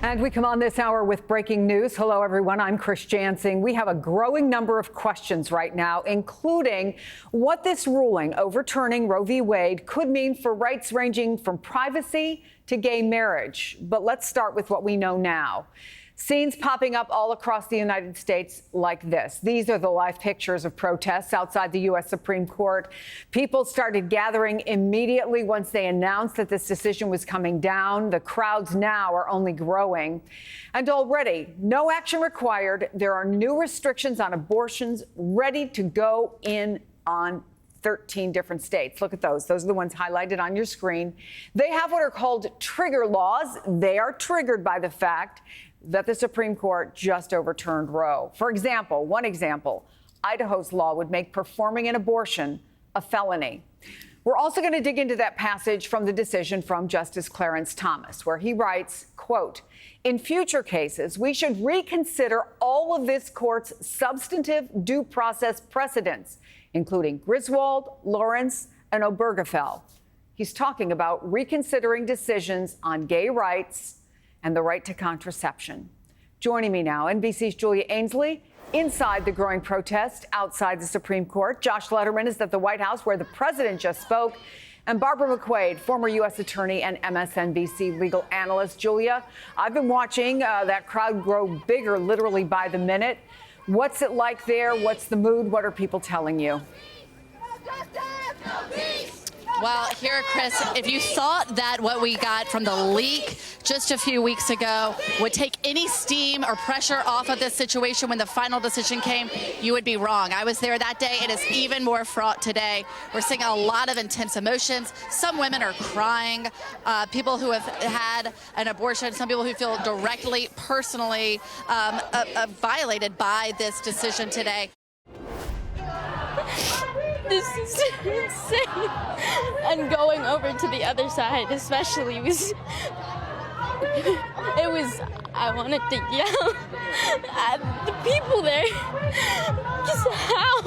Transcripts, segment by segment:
And we come on this hour with breaking news. Hello, everyone. I'm Chris Jansing. We have a growing number of questions right now, including what this ruling overturning Roe v. Wade could mean for rights ranging from privacy to gay marriage. But let's start with what we know now. Scenes popping up all across the United States like this. These are the live pictures of protests outside the U.S. Supreme Court. People started gathering immediately once they announced that this decision was coming down. The crowds now are only growing. And already, no action required. There are new restrictions on abortions ready to go in on 13 different states. Look at those. Those are the ones highlighted on your screen. They have what are called trigger laws. They are triggered by the fact that the Supreme Court just overturned Roe. For example, one example, Idaho's law would make performing an abortion a felony. We're also going to dig into that passage from the decision from Justice Clarence Thomas, where he writes, quote, "In future cases, we should reconsider all of this court's substantive due process precedents, including Griswold, Lawrence, and Obergefell." He's talking about reconsidering decisions on gay rights and the right to contraception. Joining me now, NBC's Julia Ainsley, inside the growing protest outside the Supreme Court. Josh Letterman is at the White House, where the president just spoke. And Barbara McQuade, former U.S. attorney and MSNBC legal analyst. Julia, I've been watching that crowd grow bigger literally by the minute. What's it like there? What's the mood? What are people telling you? Well, here, Chris, if you thought that what we got from the leak just a few weeks ago would take any steam or pressure off of this situation when the final decision came, you would be wrong. I was there that day. It is even more fraught today. We're seeing a lot of intense emotions. Some women are crying. People who have had an abortion, some people who feel directly, personally violated by this decision today. This is insane. And going over to the other side especially was, I wanted to yell at the people there. Just how?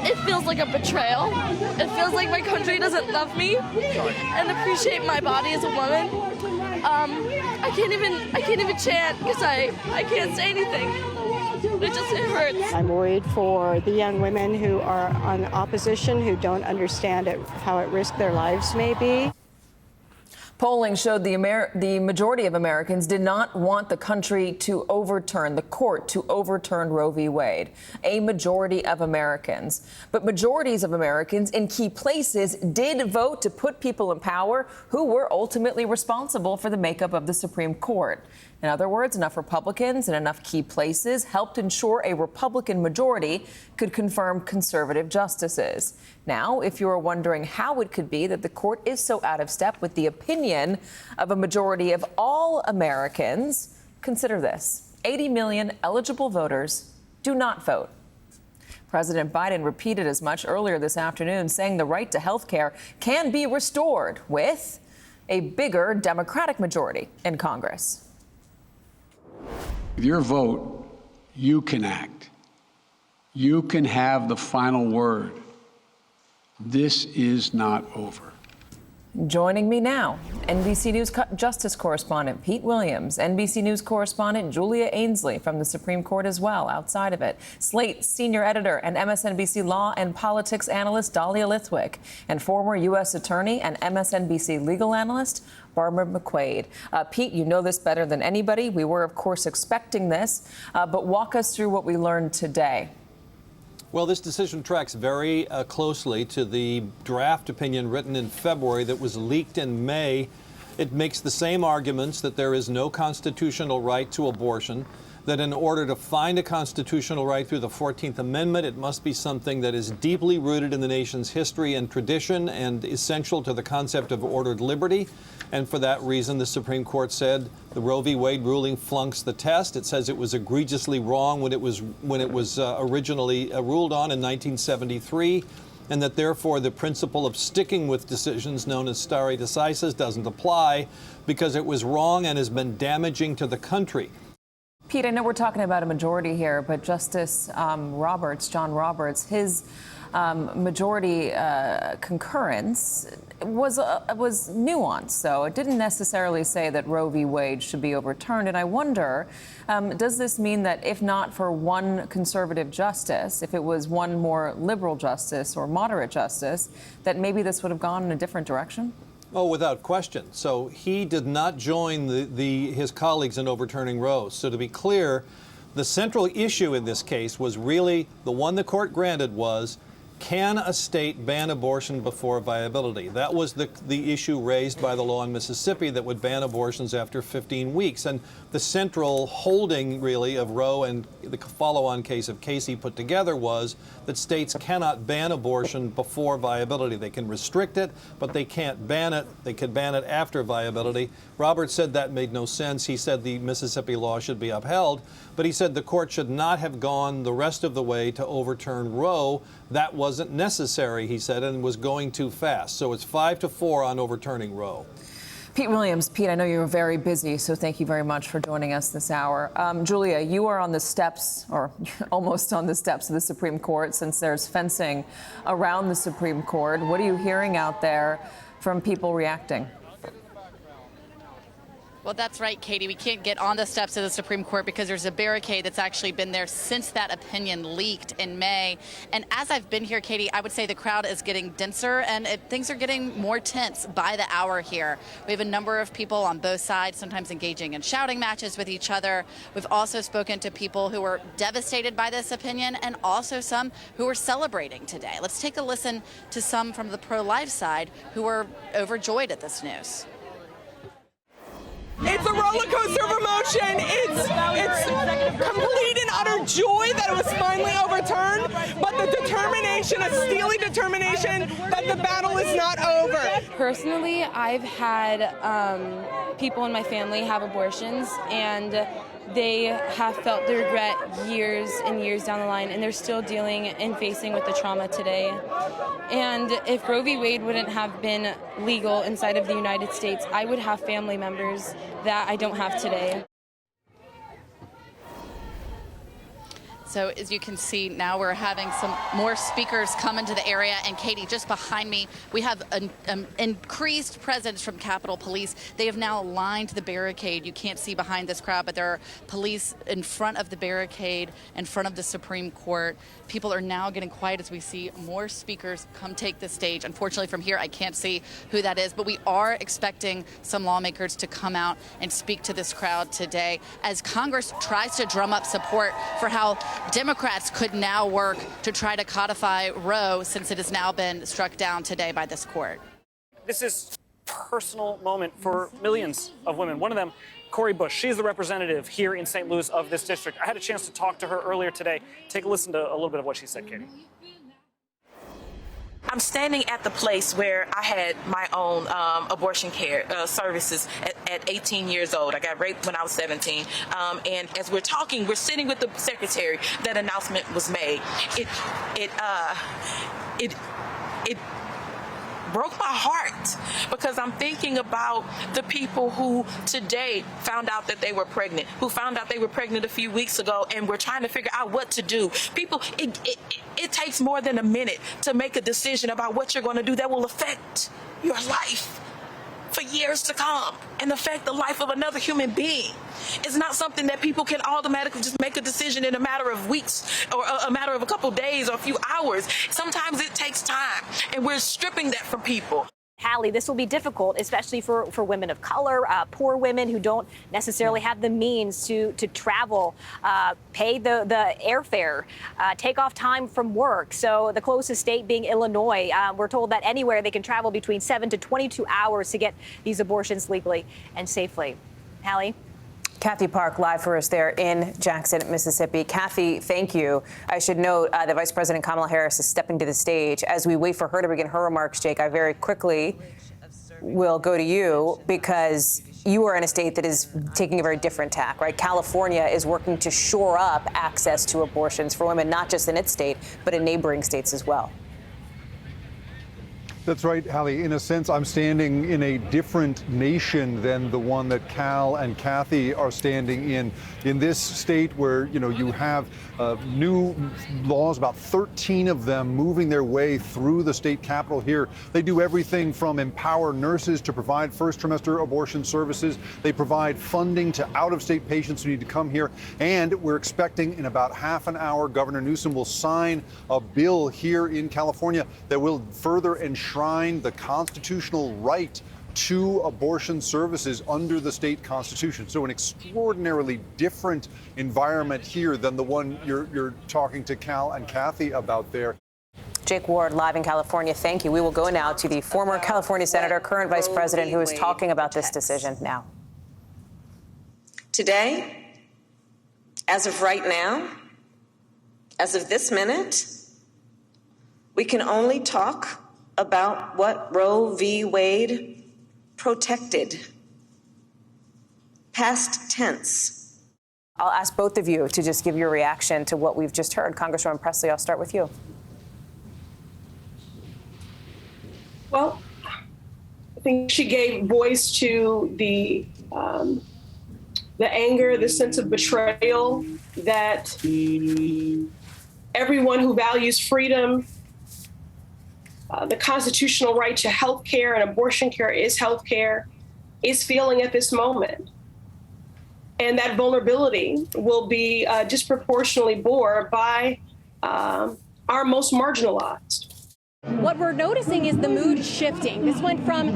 It feels like a betrayal. It feels like my country doesn't love me and appreciate my body as a woman. I can't even chant because I can't say anything. It hurts. I'm worried for the young women who are on opposition, who don't understand how at risk their lives may be. Polling showed the majority of Americans did not want the country to overturn, the court to overturn Roe v. Wade. A majority of Americans. But majorities of Americans in key places did vote to put people in power who were ultimately responsible for the makeup of the Supreme Court. In other words, enough Republicans in enough key places helped ensure a Republican majority could confirm conservative justices. Now, if you're wondering how it could be that the court is so out of step with the opinion of a majority of all Americans, consider this. 80 million eligible voters do not vote. President Biden repeated as much earlier this afternoon, saying the right to health care can be restored with a bigger Democratic majority in Congress. With your vote, you can act. You can have the final word. This is not over. Joining me now, NBC News Justice Correspondent Pete Williams, NBC News Correspondent Julia Ainsley from the Supreme Court as well, outside of it, Slate Senior Editor and MSNBC Law and Politics Analyst Dahlia Lithwick, and former U.S. Attorney and MSNBC Legal Analyst Barbara McQuade. Pete, you know this better than anybody. We were, of course, expecting this, but walk us through what we learned today. Well, this decision tracks very closely to the draft opinion written in February that was leaked in May. It makes the same arguments that there is no constitutional right to abortion, that in order to find a constitutional right through the 14th Amendment, it must be something that is deeply rooted in the nation's history and tradition and essential to the concept of ordered liberty. And for that reason, the Supreme Court said the Roe v. Wade ruling flunks the test. It says it was egregiously wrong when it was originally ruled on in 1973, and that therefore the principle of sticking with decisions known as stare decisis doesn't apply because it was wrong and has been damaging to the country. Pete, I know we're talking about a majority here, but Justice John Roberts, his majority concurrence was nuanced. So it didn't necessarily say that Roe v. Wade should be overturned. And I wonder, does this mean that if not for one conservative justice, if it was one more liberal justice or moderate justice, that maybe this would have gone in a different direction? Oh, without question. So he did not join his colleagues in overturning Roe. So to be clear, the central issue in this case was really the one the court granted was, can a state ban abortion before viability? That was the issue raised by the law in Mississippi that would ban abortions after 15 weeks. And the central holding, really, of Roe and the follow-on case of Casey put together was that states cannot ban abortion before viability. They can restrict it, but they can't ban it. They could ban it after viability. Roberts said that made no sense. He said the Mississippi law should be upheld, but he said the court should not have gone the rest of the way to overturn Roe. That wasn't necessary, he said, and was going too fast. So it's 5-4 on overturning Roe. Pete Williams. Pete, I know you're very busy, so thank you very much for joining us this hour. Julia, you are on the steps, or almost on the steps of the Supreme Court, since there's fencing around the Supreme Court. What are you hearing out there from people reacting? Well, that's right, Katie. We can't get on the steps of the Supreme Court because there's a barricade that's actually been there since that opinion leaked in May. And as I've been here, Katie, I would say the crowd is getting denser and things are getting more tense by the hour here. We have a number of people on both sides, sometimes engaging in shouting matches with each other. We've also spoken to people who were devastated by this opinion and also some who are celebrating today. Let's take a listen to some from the pro-life side who are overjoyed at this news. It's a roller coaster of emotion. It's complete and utter joy that it was finally overturned, but the determination, a steely determination that the battle is not over. Personally, I've had people in my family have abortions, and they have felt the regret years and years down the line, and they're still dealing and facing with the trauma today. And if Roe v. Wade wouldn't have been legal inside of the United States, I would have family members that I don't have today. So as you can see, now we're having some more speakers come into the area. And Katie, just behind me, we have an increased presence from Capitol Police. They have now lined the barricade. You can't see behind this crowd, but there are police in front of the barricade, in front of the Supreme Court. People are now getting quiet as we see more speakers come take the stage. Unfortunately, from here, I can't see who that is, but we are expecting some lawmakers to come out and speak to this crowd today as Congress tries to drum up support for how Democrats could now work to try to codify Roe since it has now been struck down today by this court. This is a personal moment for millions of women. One of them, Cori Bush. She's the representative here in St. Louis of this district. I had a chance to talk to her earlier today. Take a listen to a little bit of what she said, Katie. I'm standing at the place where I had my own abortion care services at 18 years old. I got raped when I was 17. And as we're talking, we're sitting with the secretary. That announcement was made. It broke my heart because I'm thinking about the people who today found out that they were pregnant, who found out they were pregnant a few weeks ago, and we're trying to figure out what to do. People, it takes more than a minute to make a decision about what you're going to do that will affect your life for years to come and affect the life of another human being. It's not something that people can automatically just make a decision in a matter of weeks or a matter of a couple days or a few hours. Sometimes it takes time, and we're stripping that from people. Hallie, this will be difficult, especially for women of color, poor women who don't necessarily have the means to travel, pay the airfare, take off time from work. So the closest state being Illinois, we're told that anywhere they can travel between 7 to 22 hours to get these abortions legally and safely. Hallie? Kathy Park, live for us there in Jackson, Mississippi. Kathy, thank you. I should note that Vice President Kamala Harris is stepping to the stage. As we wait for her to begin her remarks, Jake, I very quickly will go to you because you are in a state that is taking a very different tack, right? California is working to shore up access to abortions for women, not just in its state, but in neighboring states as well. That's right, Hallie. In a sense, I'm standing in a different nation than the one that Cal and Kathy are standing in. In this state where, you have new laws, about 13 of them moving their way through the state capitol here. They do everything from empower nurses to provide first trimester abortion services. They provide funding to out-of-state patients who need to come here. And we're expecting in about half an hour, Governor Newsom will sign a bill here in California that will further enshrine the constitutional right to abortion services under the state constitution. So an extraordinarily different environment here than the one you're talking to Cal and Kathy about there. Jake Ward, live in California. Thank you. We will go now to the former California senator, current vice president, who is talking about this decision now. Today, as of right now, as of this minute, we can only talk about what Roe v. Wade protected. Past tense. I'll ask both of you to just give your reaction to what we've just heard. Congresswoman Presley, I'll start with you. Well, I think she gave voice to the anger, the sense of betrayal that everyone who values freedom, the constitutional right to health care and abortion care is health care, is feeling at this moment. And that vulnerability will be disproportionately borne by our most marginalized. What we're noticing is the mood shifting. This went from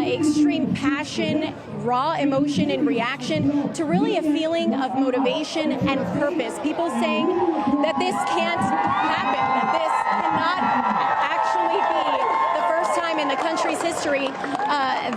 extreme passion, raw emotion and reaction to really a feeling of motivation and purpose. People saying that this can't happen, that this cannot actually be the first time in the country's history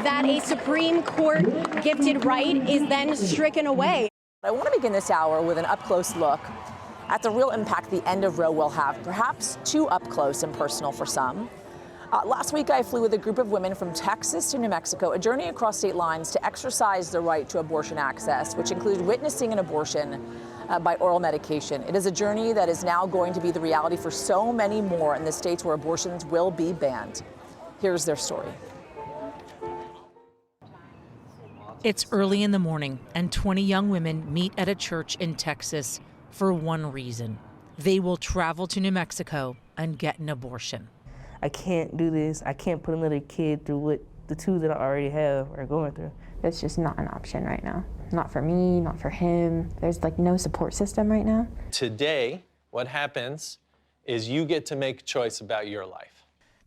that a Supreme Court gifted right is then stricken away. I want to begin this hour with an up-close look at the real impact the end of Roe will have, perhaps too up close and personal for some. Last week, I flew with a group of women from Texas to New Mexico, a journey across state lines to exercise the right to abortion access, which included witnessing an abortion by oral medication. It is a journey that is now going to be the reality for so many more in the states where abortions will be banned. Here's their story. It's early in the morning, and 20 young women meet at a church in Texas for one reason. They will travel to New Mexico and get an abortion. I can't do this. I can't put another kid through what the two that I already have are going through. It's just not an option right now. Not for me, not for him. There's no support system right now. Today, what happens is you get to make a choice about your life.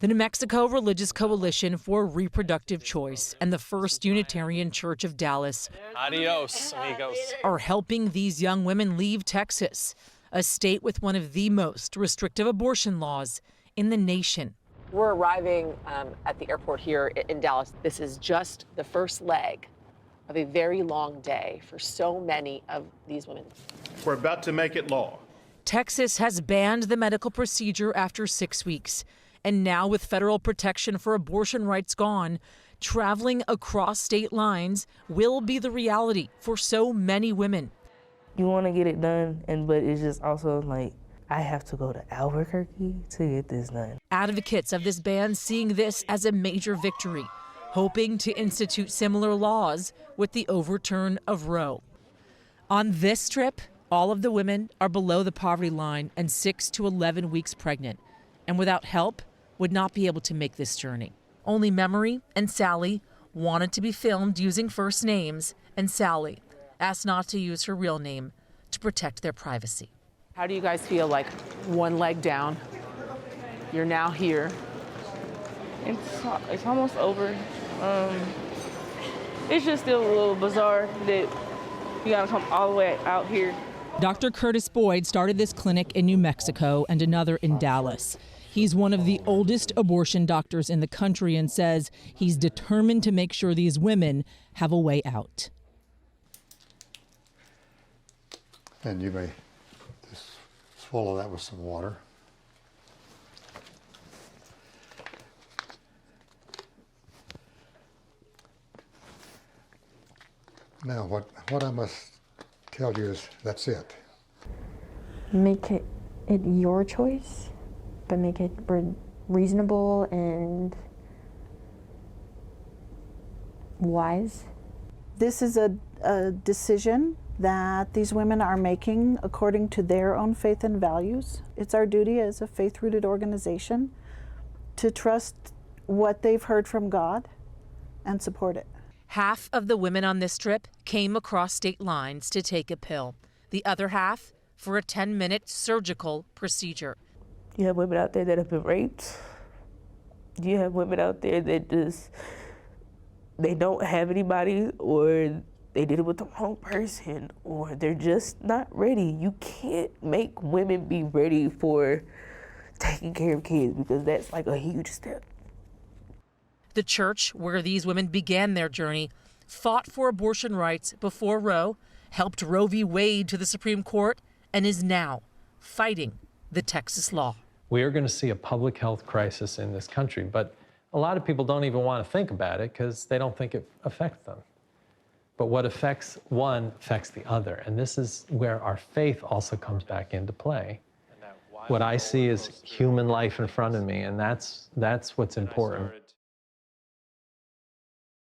The New Mexico Religious Coalition for Reproductive Choice and the First Unitarian Church of Dallas Adios, amigos. are helping these young women leave Texas, a state with one of the most restrictive abortion laws in the nation. We're arriving at the airport here in Dallas. This is just the first leg of a very long day for so many of these women. We're about to make it law. Texas has banned the medical procedure after 6 weeks. And now, with federal protection for abortion rights gone, traveling across state lines will be the reality for so many women. You want to get it done, but it's just also like, I have to go to Albuquerque to get this done. Advocates of this ban seeing this as a major victory, hoping to institute similar laws with the overturn of Roe. On this trip, all of the women are below the poverty line and 6 to 11 weeks pregnant, and without help, would not be able to make this journey. Only Memory and Sally wanted to be filmed using first names, and Sally asked not to use her real name to protect their privacy. How do you guys feel? Like one leg down, you're now here. It's almost over. It's just still a little bizarre that you gotta come all the way out here. Dr. Curtis Boyd started this clinic in New Mexico and another in Dallas. He's one of the oldest abortion doctors in the country and says he's determined to make sure these women have a way out. And you may just swallow that with some water. Now, what I must tell you is that's it. Make it your choice, but make it reasonable and wise. This is a decision that these women are making according to their own faith and values. It's our duty as a faith-rooted organization to trust what they've heard from God and support it. Half of the women on this trip came across state lines to take a pill. The other half for a 10-minute surgical procedure. You have women out there that have been raped. You have women out there that they don't have anybody, or they did it with the wrong person, or they're just not ready. You can't make women be ready for taking care of kids, because that's like a huge step. The church where these women began their journey fought for abortion rights before Roe, helped Roe v. Wade to the Supreme Court, and is now fighting the Texas law. We are going to see a public health crisis in this country, but a lot of people don't even want to think about it because they don't think it affects them. But what affects one affects the other, and this is where our faith also comes back into play. What I see is human life in front of me, and that's what's important.